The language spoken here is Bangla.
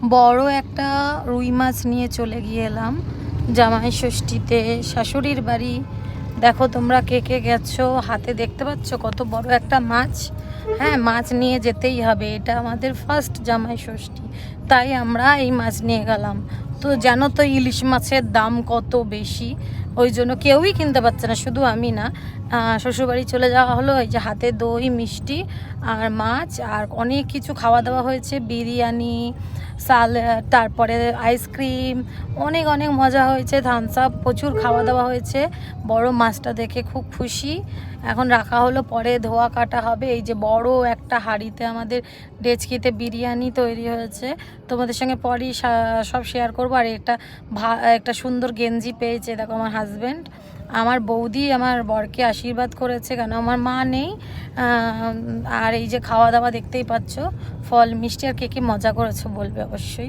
বড় একটা রুই মাছ নিয়ে চলে গিয়েলাম জামাই ষষ্ঠীতে শাশুড়ির বাড়ি। দেখো তোমরা কে কে গেছো, হাতে দেখতে পাচ্ছ কত বড় একটা মাছ। হ্যাঁ, মাছ নিয়ে যেতেই হবে, এটা আমাদের ফার্স্ট জামাই ষষ্ঠী, তাই আমরা এই মাছ নিয়ে গেলাম। তো জানো তো ইলিশ মাছের দাম কত বেশি, ওই জন্য কেউই কিনতে পারছে না, শুধু আমি না। শ্বশুরবাড়ি চলে যাওয়া হলো, এই যে হাতে দই মিষ্টি আর মাছ আর অনেক কিছু খাওয়া দাওয়া হয়েছে, বিরিয়ানি, সালাড, তারপরে আইসক্রিম, অনেক অনেক মজা হয়েছে, থামস আপ, প্রচুর খাওয়া দাওয়া হয়েছে। বড় মাছটা দেখে খুব খুশি। এখন রাখা হলো, পরে ধোয়া কাটা হবে। এই যে বড় একটা হাঁড়িতে আমাদের ডেচকিতে বিরিয়ানি তৈরি হয়েছে, তোমাদের সঙ্গে পরেই সব শেয়ার করবো। আর একটা সুন্দর গেঞ্জি পেয়েছে, দেখো আমার হাজব্যান্ড, আমার বৌদি আমার বরকে আশীর্বাদ করেছে, কেন আমার মা নেই। আর এই যে খাওয়া দাওয়া দেখতেই পাচ্ছ, ফল মিষ্টি, আর কে কে মজা করেছো বলবে অবশ্যই।